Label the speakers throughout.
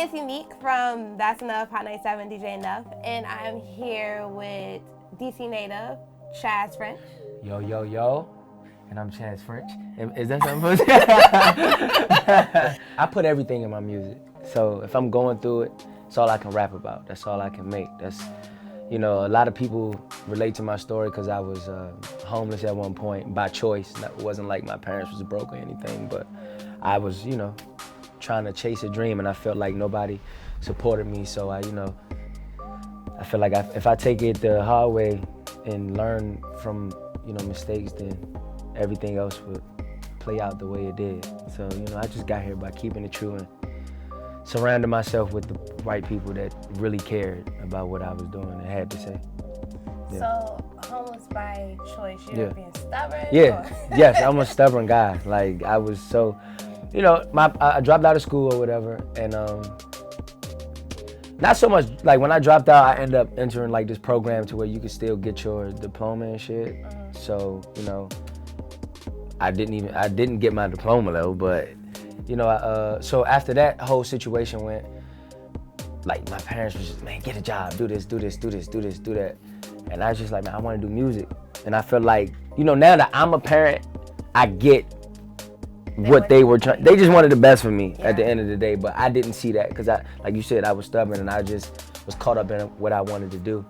Speaker 1: it's Unique from That's Enough, Hot 97, DJ Enuff, and I'm here with DC native, Chaz French.
Speaker 2: Yo, yo, yo, and I'm Chaz French. Is that something? I put everything in my music, so if I'm going through it, it's all I can rap about. That's all I can make. That's, you know, a lot of people relate to my story because I was homeless at one point by choice. It wasn't like my parents was broke or anything, but I was, you know, trying to chase a dream, and I felt like nobody supported me. So I feel like if I take it the hard way and learn from, you know, mistakes, then everything else would play out the way it did. So, you know, I just got here by keeping it true and surrounding myself with the right people that really cared about what I was doing and had to say.
Speaker 1: Yeah. So, homeless by choice, you're being stubborn?
Speaker 2: Yeah, yes, I'm a stubborn guy. Like, I was so, you know, I dropped out of school or whatever, and not so much, like when I dropped out, I ended up entering like this program to where you could still get your diploma and shit. So, you know, I didn't get my diploma though, but, you know, so after that whole situation went, like my parents was just, man, get a job, do this, do this, do this, do this, do that. And I was just like, man, I want to do music. And I feel like, you know, now that I'm a parent, I get what they were trying. They just wanted the best for me at the end of the day, but I didn't see that because like you said, I was stubborn and I just was caught up in what I wanted to do.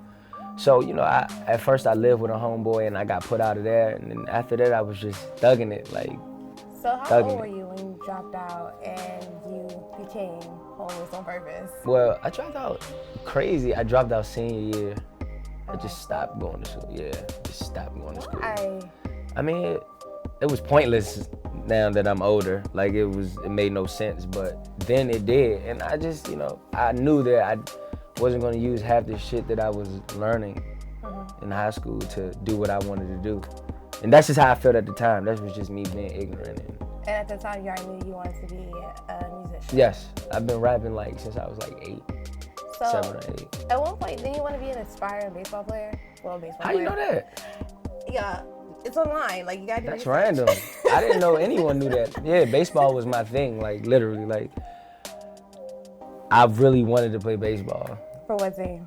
Speaker 2: So, you know, at first I lived with a homeboy and I got put out of there, and then after that I was just thugging it, like.
Speaker 1: So how old were you when you dropped out and you became homeless on purpose?
Speaker 2: Well, I dropped out crazy. I dropped out senior year. I just stopped going to school. Yeah, just stopped going to school. I mean, it was pointless now that I'm older. Like it made no sense, but then it did. And I just, you know, I knew that I wasn't gonna use half the shit that I was learning in high school to do what I wanted to do. And that's just how I felt at the time. That was just me being ignorant.
Speaker 1: And at the time, you already knew you wanted to be a musician?
Speaker 2: Yes, I've been rapping like since I was like 7 or 8.
Speaker 1: At one point, didn't you want to be an aspiring baseball player? Well, baseball
Speaker 2: How
Speaker 1: player.
Speaker 2: you know that?
Speaker 1: Yeah. It's online, like you gotta do
Speaker 2: That's
Speaker 1: research.
Speaker 2: random. I didn't know anyone knew that. Yeah, baseball was my thing, like literally, like I really wanted to play baseball.
Speaker 1: For what team?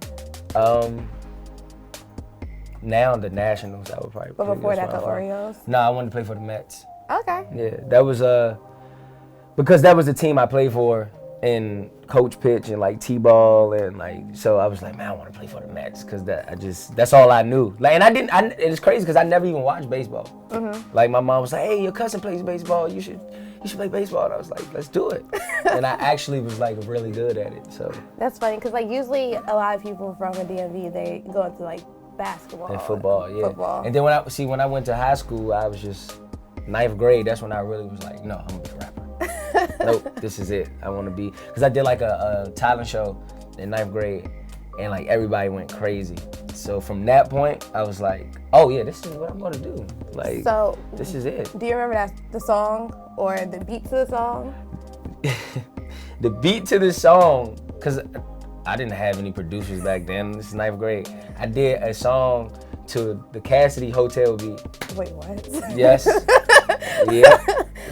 Speaker 2: Now the Nationals, I would probably play.
Speaker 1: But before that, the Orioles?
Speaker 2: No, I wanted to play for the Mets.
Speaker 1: Okay.
Speaker 2: Yeah, that was because that was the team I played for in coach pitch and like T-ball and like, so I was like, man, I want to play for the Mets because that's all I knew. Like, and it's crazy because I never even watched baseball. Like my mom was like, hey, your cousin plays baseball. You should play baseball. And I was like, let's do it. And I actually was like really good at it. So
Speaker 1: that's funny because like usually a lot of people from the DMV, they go into like basketball
Speaker 2: and football. Yeah.
Speaker 1: Football.
Speaker 2: And then when I went to high school, I was just 9th grade. That's when I really was like, no, I'm gonna be a rapper. Nope, this is it. I want to be, because I did like a talent show in 9th grade, and like everybody went crazy. So from that point, I was like, oh yeah, this is what I'm gonna do. Like, so this is it.
Speaker 1: Do you remember the song or the beat to the song?
Speaker 2: The beat to the song, because I didn't have any producers back then. This is 9th grade. I did a song to the Cassidy Hotel beat.
Speaker 1: Wait, what?
Speaker 2: Yes. Yeah.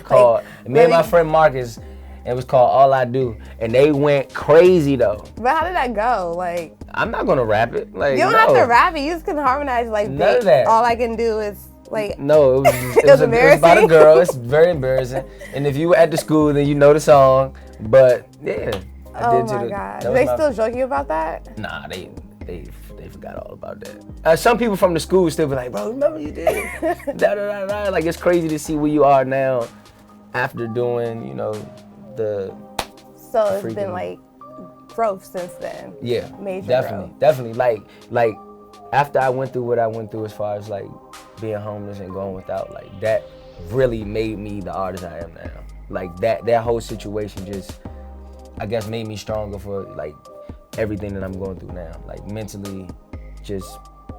Speaker 2: Called me and my friend Marcus. It was called All I Do, and they went crazy though.
Speaker 1: But how did that go? Like,
Speaker 2: I'm not gonna rap it. Like,
Speaker 1: you don't have to rap it. You just can harmonize. Like,
Speaker 2: none of that.
Speaker 1: All I can do is like.
Speaker 2: No, it was about a girl. It's very embarrassing. And if you were at the school, then you know the song. But yeah,
Speaker 1: I did. Oh my God! Do they still joke you about that?
Speaker 2: Nah, they forgot all about that. Some people from the school still be like, bro, remember you did da da da da. Like, it's crazy to see where you are now after doing, you know,
Speaker 1: So it's been like growth since then.
Speaker 2: Yeah,
Speaker 1: major
Speaker 2: definitely. Like after I went through what I went through as far as like being homeless and going without, like that really made me the artist I am now. Like that whole situation just, I guess, made me stronger for like everything that I'm going through now. Like mentally, just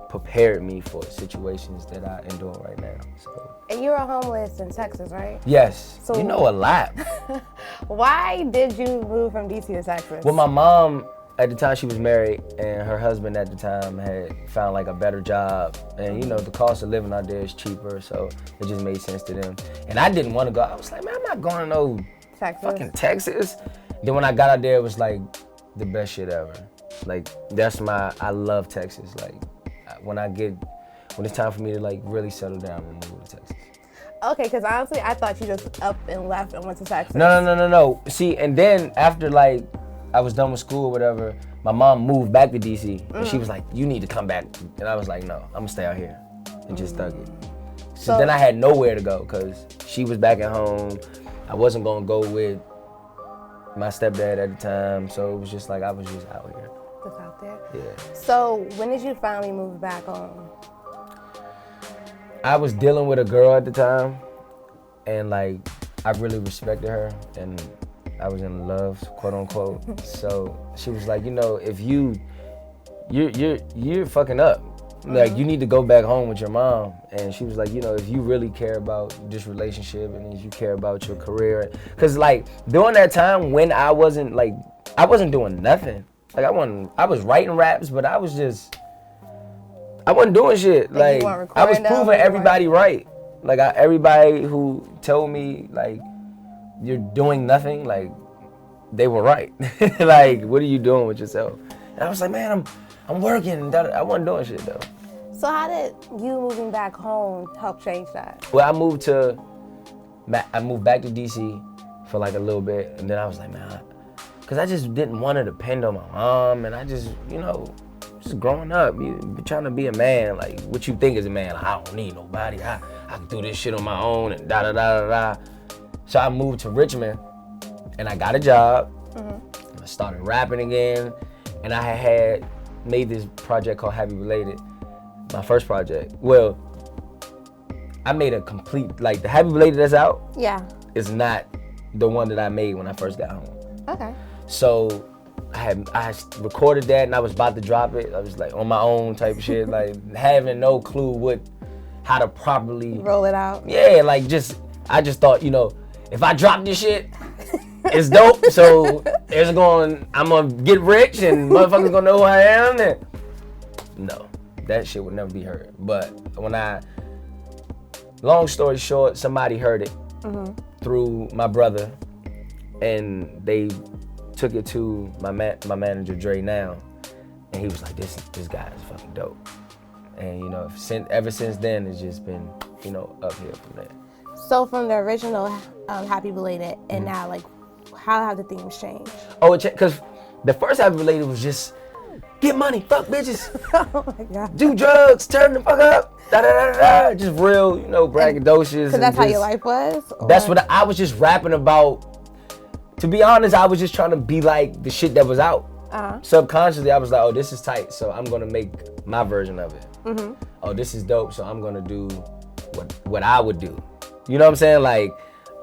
Speaker 2: prepared me for situations that I endure right now. So.
Speaker 1: And you were homeless in Texas, right?
Speaker 2: Yes. So, you know a lot.
Speaker 1: Why did you move from DC to Texas?
Speaker 2: Well, my mom, at the time she was married, and her husband at the time had found like a better job. And you know, the cost of living out there is cheaper, so it just made sense to them. And I didn't want to go. I was like, man, I'm not going to no fucking Texas. Then when I got out there, it was like the best shit ever. Like I love Texas. Like when it's time for me to like really settle down, I'm gonna move to Texas.
Speaker 1: Okay, because honestly, I thought you just up and left and went to Texas.
Speaker 2: No. See, and then after like I was done with school or whatever, my mom moved back to DC, and she was like, "You need to come back," and I was like, "No, I'm gonna stay out here," and just thug it. So then I had nowhere to go because she was back at home. I wasn't gonna go with my stepdad at the time, so it was just like I was just out here.
Speaker 1: Just out there.
Speaker 2: Yeah.
Speaker 1: So when did you finally move back home?
Speaker 2: I was dealing with a girl at the time, and like I really respected her, and I was in love, quote unquote. So she was like, if you're fucking up. Like you need to go back home with your mom. And she was like, if you really care about this relationship and if you care about your career, because like during that time when I wasn't doing nothing. Like I was writing raps, but I wasn't doing shit. Like I was proving everybody right. Like everybody who told me like you're doing nothing, like they were right. Like what are you doing with yourself? And I was like, man, I'm working. I wasn't doing shit though.
Speaker 1: So how did you moving back home help change that?
Speaker 2: Well, I moved back to DC for like a little bit, and then I was like, man, because I just didn't want to depend on my mom, and I just, just growing up, you trying to be a man, like what you think is a man. Like, I don't need nobody. I can do this shit on my own and da da da da da. So I moved to Richmond, and I got a job. Mm-hmm. I started rapping again, and I had made this project called Happy Related. My first project. Well, I made a complete, like the Happy Related that's out. Yeah. Is not the one that I made when I first got home.
Speaker 1: Okay.
Speaker 2: So I recorded that and I was about to drop it. I was like on my own type of shit, like having no clue how to properly
Speaker 1: roll it out.
Speaker 2: Yeah, like I just thought, if I drop this shit, it's dope. So I'm gonna get rich and motherfuckers gonna know who I am. And no. That shit would never be heard. But long story short, somebody heard it through my brother, and they took it to my manager Dre now, and he was like, "This guy is fucking dope." And ever since then, it's just been uphill from there.
Speaker 1: So from the original Happy Belated and now, like, how have the themes changed?
Speaker 2: Oh, because the first Happy Belated was just get money, fuck bitches.
Speaker 1: Oh my God.
Speaker 2: Do drugs, turn the fuck up, da da da da. Just real, braggadocious.
Speaker 1: So that's how your life was? Or?
Speaker 2: That's what I was just rapping about. To be honest, I was just trying to be like the shit that was out. Subconsciously, I was like, oh, this is tight, so I'm gonna make my version of it. Mm-hmm. Oh, this is dope, so I'm gonna do what I would do. You know what I'm saying? Like,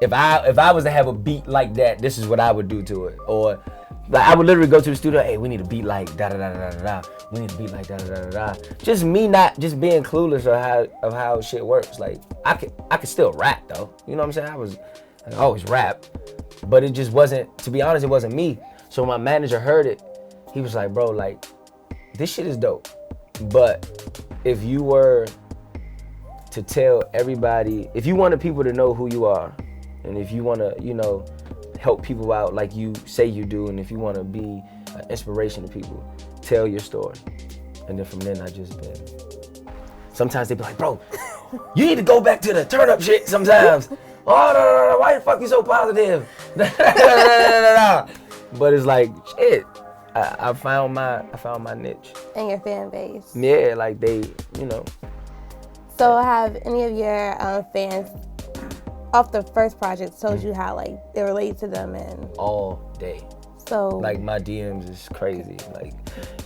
Speaker 2: if I was to have a beat like that, this is what I would do to it. Or like I would literally go to the studio, hey, we need a beat like da da da da da da. We need a beat like da da da da da. Just me not just being clueless of how shit works. Like I could still rap though. You know what I'm saying? I always rap, but it just wasn't. To be honest, it wasn't me. So my manager heard it. He was like, bro, like this shit is dope. But if you were to tell everybody, if you wanted people to know who you are, and if you want to, help people out like you say you do, and if you want to be an inspiration to people, tell your story. And then from then I just been, sometimes they be like, bro, you need to go back to the turn up shit sometimes. Oh, no, why the fuck you so positive? But it's like, shit, I found my niche.
Speaker 1: And your fan base.
Speaker 2: Yeah, like they,
Speaker 1: So have any of your fans off the first project told you how like it relates to them? And
Speaker 2: all day.
Speaker 1: So
Speaker 2: like my DMs is crazy. Like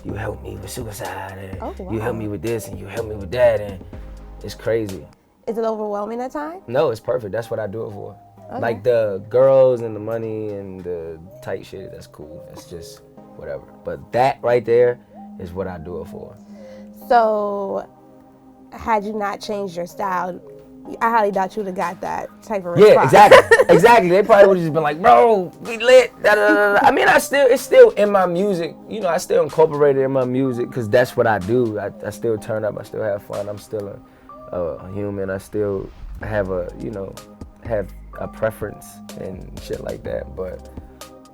Speaker 2: you helped me with suicide, and you helped me with this, and you helped me with that, and it's crazy.
Speaker 1: Is it overwhelming at times?
Speaker 2: No, it's perfect. That's what I do it for. Okay. Like the girls and the money and the tight shit, that's cool. That's just whatever. But that right there is what I do it for.
Speaker 1: So had you not changed your style, I highly doubt you would have got that type of response.
Speaker 2: Yeah, exactly. Exactly. They probably would have just been like, bro, we lit. Da, da, da, da. I mean, it's still in my music. I still incorporate it in my music because that's what I do. I still turn up. I still have fun. I'm still a human. I still have have a preference and shit like that. But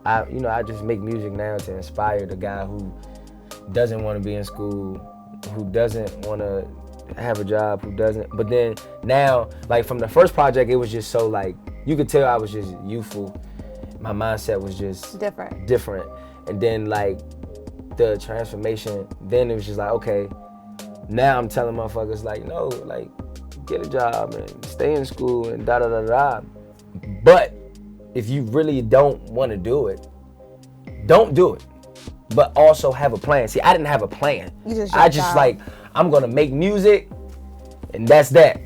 Speaker 2: I just make music now to inspire the guy who doesn't want to be in school, who doesn't want to have a job, who doesn't. But then now, like from the first project, it was just so like, you could tell I was just youthful. My mindset was just different. And then like the transformation, then it was just like, okay, now I'm telling motherfuckers like, no, like get a job and stay in school and da da da da. But if you really don't want to do it, don't do it. But also have a plan. See, I didn't have a plan. I just like, I'm gonna make music and that's that.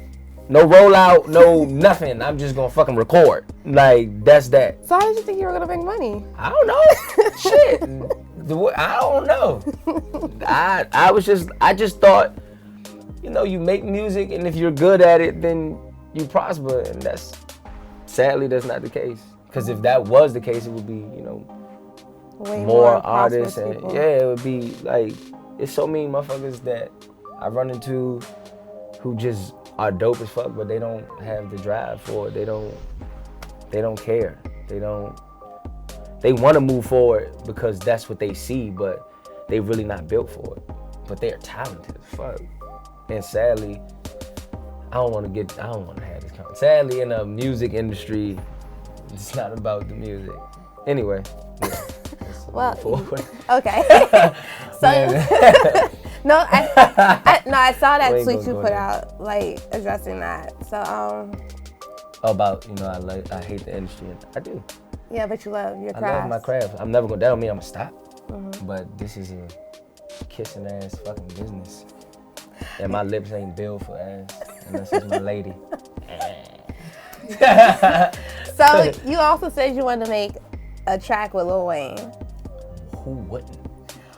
Speaker 2: No rollout, no nothing. I'm just gonna fucking record. Like, that's that.
Speaker 1: So how did you think you were gonna make money?
Speaker 2: I don't know. Shit. I don't know. I just thought, you make music and if you're good at it, then you prosper. And sadly, that's not the case. Because if that was the case, it would be,
Speaker 1: Way
Speaker 2: more artists. And
Speaker 1: people.
Speaker 2: yeah, it would be like, it's so many motherfuckers that I run into who just are dope as fuck, but they don't have the drive for it. They don't care. They want to move forward because that's what they see, but they really not built for it. But they're talented as fuck. And sadly, I don't want to have this conversation. Sadly, in the music industry, it's not about the music. Anyway, yeah.
Speaker 1: Well, okay. So, no, I saw that tweet you put out, like, addressing that. So,
Speaker 2: about, I hate the industry. I do.
Speaker 1: Yeah, but you love your craft.
Speaker 2: I love my craft. I'm never going to, that don't mean I'm going to stop. Mm-hmm. But this is a kissing ass fucking business. And my lips ain't built for ass. And this is my lady.
Speaker 1: So, you also said you wanted to make a track with Lil Wayne.
Speaker 2: Who wouldn't?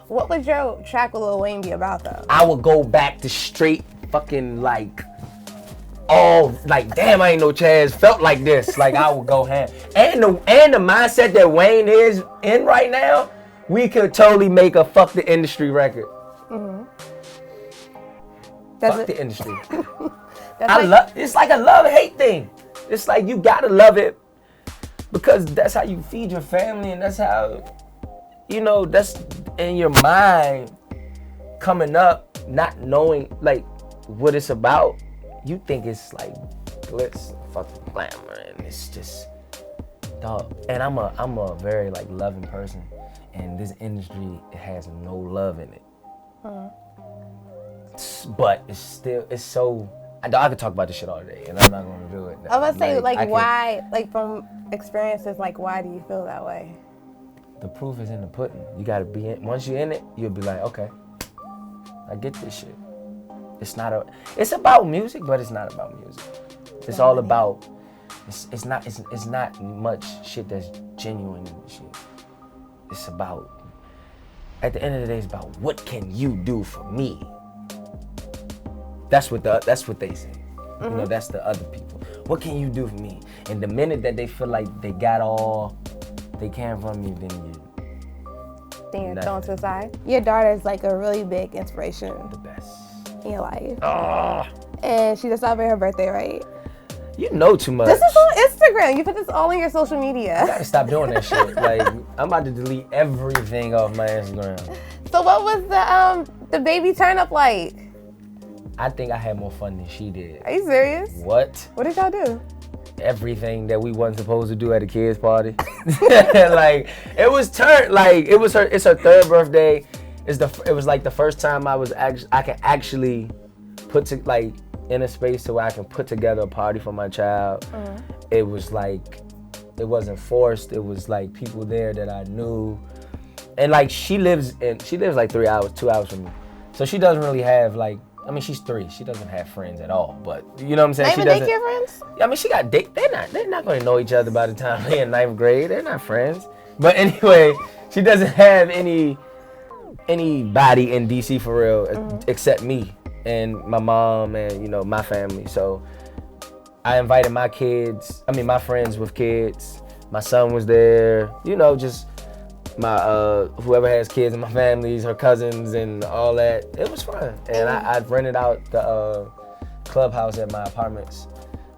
Speaker 1: What would your track with Lil Wayne be about, though?
Speaker 2: I would go back to straight fucking like, damn, I ain't no Chaz felt like this. Like, I would go ham. And the mindset that Wayne is in right now, we could totally make a fuck the industry record. Mm-hmm. Fuck the industry. It's like a love-hate thing. It's like you gotta love it because that's how you feed your family and that's how, that's in your mind coming up, not knowing like what it's about. You think it's like glitz, fucking glamour, and it's just dog. And I'm a very like loving person, and this industry has no love in it. But it's so. I could talk about this shit all day, and I'm not gonna do it.
Speaker 1: I was gonna say, why, from experiences, why do you feel that way?
Speaker 2: The proof is in the pudding. You gotta be in. Once you're in it, you'll be like, okay, I get this shit. It's about music, but it's not about music. It's all about. It's not much shit that's genuine in the shit. It's about. At the end of the day, it's about what can you do for me. That's what they say. Mm-hmm. That's the other people. What can you do for me? And the minute that they feel like they got all they can from you, then
Speaker 1: you're thrown to the side. Your daughter is like a really big inspiration.
Speaker 2: The best.
Speaker 1: In your life.
Speaker 2: Oh.
Speaker 1: And she just celebrated her birthday, right?
Speaker 2: You know too much.
Speaker 1: This is on Instagram. You put this all on your social media.
Speaker 2: You gotta stop doing that shit. Like, I'm about to delete everything off my Instagram.
Speaker 1: So what was the baby turn up like?
Speaker 2: I think I had more fun than she did.
Speaker 1: Are you serious?
Speaker 2: What?
Speaker 1: What did y'all do?
Speaker 2: Everything that we wasn't supposed to do at a kid's party. Like, it's her third birthday. It was like the first time I can actually in a space to where I can put together a party for my child. Mm-hmm. It was like, it wasn't forced. It was like people there that I knew. And like she lives like 2 hours from me. So she doesn't really have she's 3. She doesn't have friends at all. But you know what I'm saying?
Speaker 1: Not even daycare friends?
Speaker 2: I mean, she got they're not going to know each other by the time they're in 9th grade. They're not friends. But anyway, she doesn't have anybody in DC for real, except me and my mom and my family. So I invited my friends with kids. My son was there. Just my whoever has kids in my families, her cousins and all that. It was fun. And I rented out the clubhouse at my apartments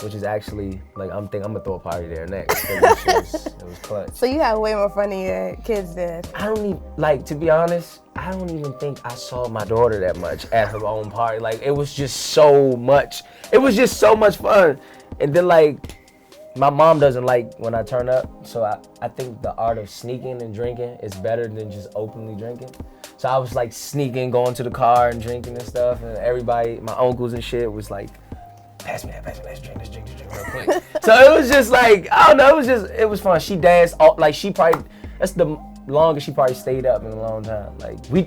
Speaker 2: which is actually like I'm gonna throw a party there next. It was clutch.
Speaker 1: So you had way more fun than your kids did.
Speaker 2: I don't even like, to be honest, I don't even think I saw my daughter that much at her own party. Like it was just so much. It was just so much fun. And then like my mom doesn't like when I turn up, so I think the art of sneaking and drinking is better than just openly drinking. So I was like sneaking, going to the car and drinking and stuff, and everybody, my uncles and shit, was like, pass me that, let's drink real quick. So it was just like, I don't know, it was fun. She danced, like that's the longest she probably stayed up in a long time. Like we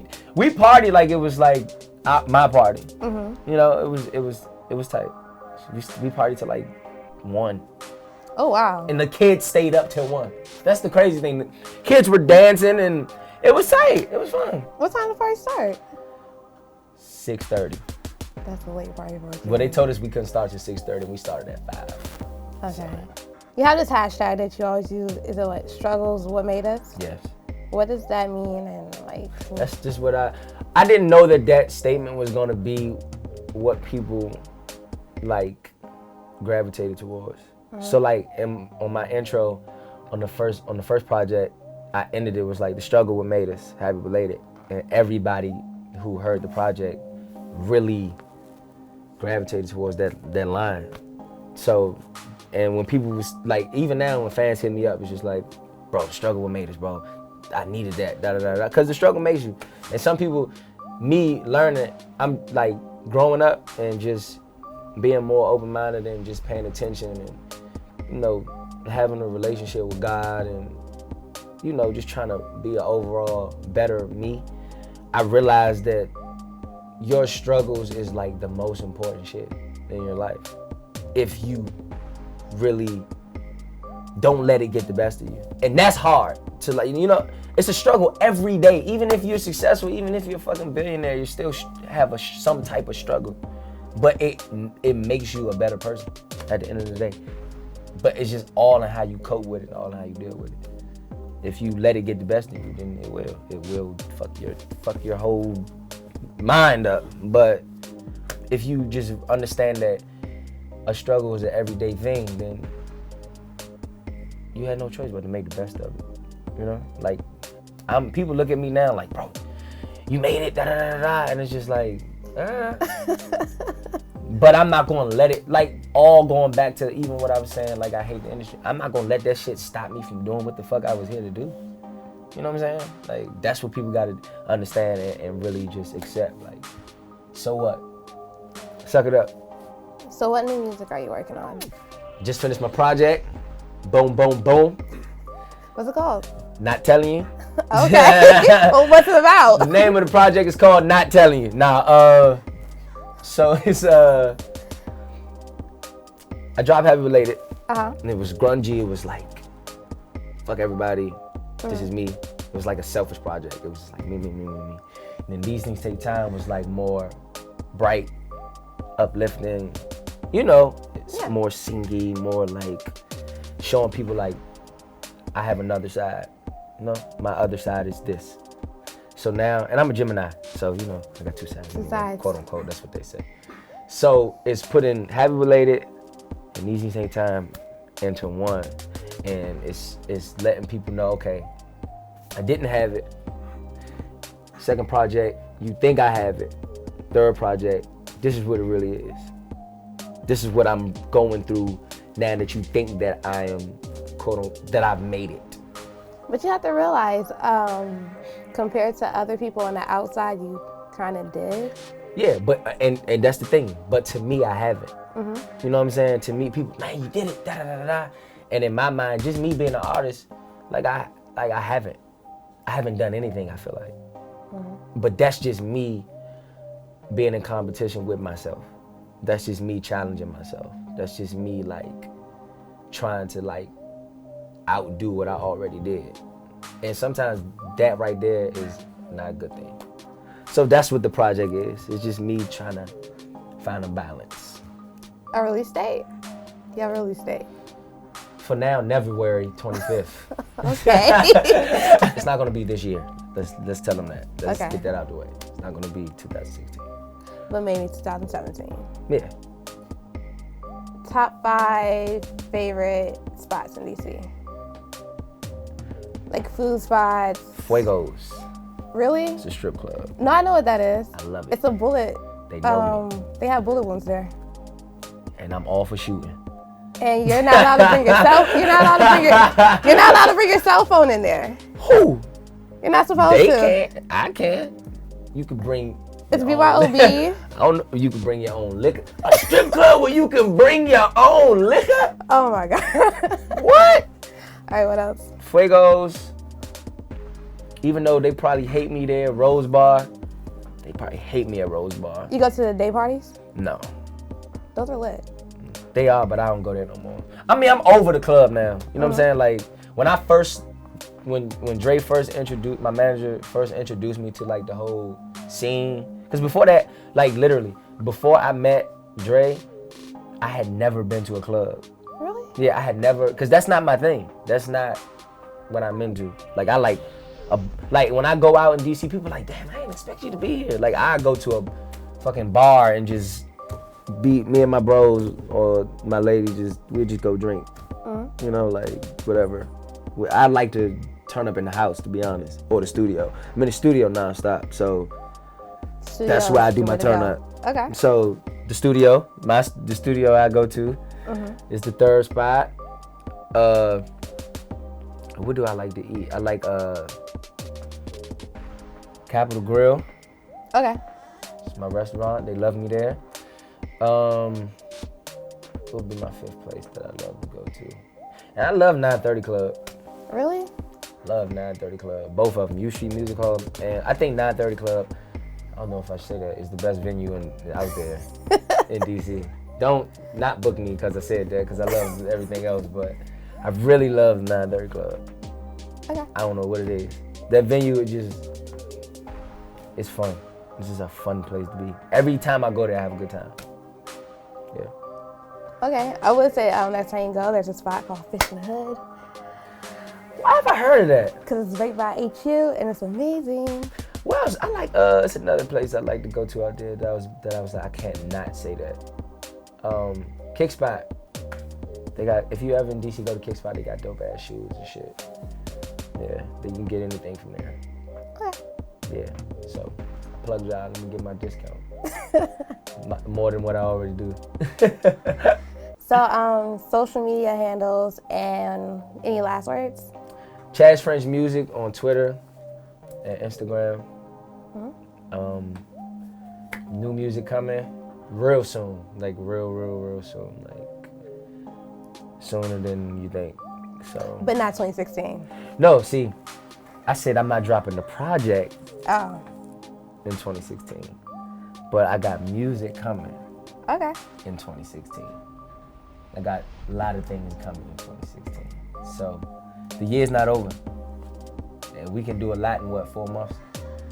Speaker 2: partied like it was like my party. Mm-hmm. You know, it was tight. We partied till like 1.
Speaker 1: Oh wow!
Speaker 2: And the kids stayed up till 1. That's the crazy thing. The kids were dancing and it was tight. It was fun.
Speaker 1: What time did the party start?
Speaker 2: 6:30.
Speaker 1: That's a late party for us.
Speaker 2: Well, they told us we couldn't start till 6:30 and we started at 5.
Speaker 1: Okay. So. You have this hashtag that you always use. Is it like struggles what made us?
Speaker 2: Yes.
Speaker 1: What does that mean? And like
Speaker 2: that's just what I didn't know that statement was gonna be what people like gravitated towards. So like on my intro, on the first project, I ended it was like the struggle what made us happy related, and everybody who heard the project really gravitated towards that line. So, and when people was like, even now when fans hit me up, it's just like, bro, the struggle what made us, bro. I needed that, because the struggle makes you. And some people, me learning, I'm like growing up and just being more open-minded and just paying attention and, you know, having a relationship with God and, you know, just trying to be an overall better me. I realized that your struggles is like the most important shit in your life. If you really don't let it get the best of you. And that's hard to, like, you know, it's a struggle every day. Even if you're successful, even if you're a fucking billionaire, you still have some type of struggle. But it makes you a better person at the end of the day. But it's just all in how you cope with it, all in how you deal with it. If you let it get the best of you, then it will fuck your whole mind up. But if you just understand that a struggle is an everyday thing, then you had no choice but to make the best of it. You know, like people look at me now like, bro, you made it, and it's just like, But I'm not gonna let it, like, all going back to even what I was saying, like, I hate the industry. I'm not gonna let that shit stop me from doing what the fuck I was here to do. You know what I'm saying? Like, that's what people gotta understand and really just accept. Like, so what? Suck it up.
Speaker 1: So what new music are you working on?
Speaker 2: Just finished my project. Boom, boom, boom.
Speaker 1: What's it called?
Speaker 2: Not Telling You.
Speaker 1: Okay. Well, what's it about?
Speaker 2: The name of the project is called Not Telling You. So it's I dropped Heavy Related. And it was grungy. It was like, fuck everybody. This is me. It was like a selfish project. It was just like me. And then These Things Take Time was like more bright, uplifting. You know, it's more singy, more like showing people like I have another side. You know, my other side is this. So now, and I'm a Gemini, so you know, I got two sides. Quote unquote, that's what they say. So it's putting Heavy Related and These Things Take Time into one, and it's letting people know, okay, I didn't have it. Second project, you think I have it. Third project, this is what it really is. This is what I'm going through now that you think that I am, quote unquote, that I've made it.
Speaker 1: But you have to realize, compared to other people on the outside, you kind of did.
Speaker 2: Yeah, but and that's the thing. But to me, I haven't. You know what I'm saying? To me, people, man, you did it, da da da da. And in my mind, just me being an artist, I haven't done anything. I feel like, but that's just me being in competition with myself. That's just me challenging myself. That's just me like trying to like outdo what I already did. And sometimes that right there is not a good thing. So that's what the project is. It's just me trying to find a balance.
Speaker 1: A release date? You have a release date?
Speaker 2: For now, February 25th.
Speaker 1: Okay.
Speaker 2: It's not gonna be this year. Let's tell them that. Let's get that out of the way. It's not gonna be 2016.
Speaker 1: But maybe 2017.
Speaker 2: Yeah.
Speaker 1: top 5 favorite spots in DC. Like food spots.
Speaker 2: Fuegos.
Speaker 1: Really?
Speaker 2: It's a strip club.
Speaker 1: No, I know what that is.
Speaker 2: I love it.
Speaker 1: It's a bullet.
Speaker 2: They know me.
Speaker 1: They have bullet wounds there.
Speaker 2: And I'm all for shooting.
Speaker 1: And you're not allowed to bring your cell phone in there.
Speaker 2: Who?
Speaker 1: You're not supposed
Speaker 2: They
Speaker 1: to.
Speaker 2: can't. I can. You can bring.
Speaker 1: It's BYOB.
Speaker 2: I don't know. You can bring your own liquor. A strip club where you can bring your own liquor?
Speaker 1: Oh my God.
Speaker 2: What?
Speaker 1: All right, what else?
Speaker 2: Fuegos. Even though they probably hate me there, Rose Bar. They probably hate me at Rose Bar.
Speaker 1: You go to the day parties?
Speaker 2: No.
Speaker 1: Those are lit.
Speaker 2: They are, but I don't go there no more. I mean, I'm over the club now. You know what I'm saying? Like, when Dre first introduced, my manager first introduced me to like the whole scene. Because before that, like literally, before I met Dre, I had never been to a club.
Speaker 1: Really?
Speaker 2: Yeah, I had never, because that's not my thing. That's not what I'm into. Like, I like when I go out in DC, people are like, damn, I didn't expect you to be here. Like, I go to a fucking bar and just me and my bros or my lady, we just go drink. You know, like, whatever. I like to turn up in the house, to be honest, or the studio. I'm in the studio nonstop, so that's where I do my turn up.
Speaker 1: Okay.
Speaker 2: So the studio I go to is the third spot. What do I like to eat? I like Capitol Grill.
Speaker 1: Okay.
Speaker 2: It's my restaurant. They love me there. What would be my 5th place that I love to go to? And I love 930 Club.
Speaker 1: Really?
Speaker 2: Love 930 Club. Both of them. U Street Music Hall. And I think 930 Club, I don't know if I should say that, is the best venue out there in DC. Not book me because I said that, because I love everything else, but I really love 930 Club.
Speaker 1: Okay.
Speaker 2: I don't know what it is. That venue, it's fun. It's just a fun place to be. Every time I go there, I have a good time. Yeah.
Speaker 1: Okay. I would say next time you go, there's a spot called Fish in the Hood.
Speaker 2: Why have I heard of that?
Speaker 1: Because it's right by HU and it's amazing.
Speaker 2: Well, I like, it's another place I like to go to out there that I was like, I can't not say that. Kick Spot. If you ever in DC, go to Kick Spot, they got dope ass shoes and shit. Yeah, you can get anything from there.
Speaker 1: Okay.
Speaker 2: Yeah, so plug y'all, let me get my discount. More than what I already do.
Speaker 1: So, social media handles and any last words?
Speaker 2: Chaz French Music on Twitter and Instagram. New music coming real soon, like real soon, like sooner than you think. So.
Speaker 1: But not 2016.
Speaker 2: No, see, I said I'm not dropping the project in 2016, but I got music coming.
Speaker 1: Okay.
Speaker 2: In 2016. I got a lot of things coming in 2016. So the year's not over. And we can do a lot in 4 months?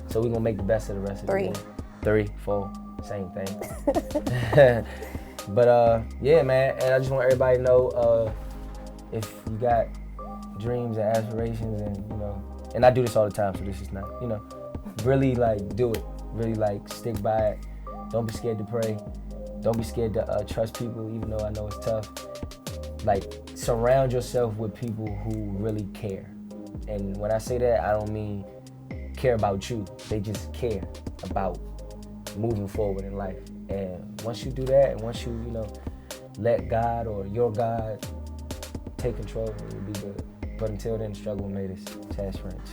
Speaker 2: So we're gonna make the best of the rest of the year. 3, 4, same thing. But yeah, man, and I just want everybody to know if you got dreams and aspirations, and and I do this all the time, so this is not, really like do it. Really like stick by it. Don't be scared to pray. Don't be scared to trust people, even though I know it's tough. Like, surround yourself with people who really care. And when I say that, I don't mean care about you. They just care about moving forward in life. And once you do that, and once you, let God or your God take control, it will be good. But until then, struggle made us. Chaz French.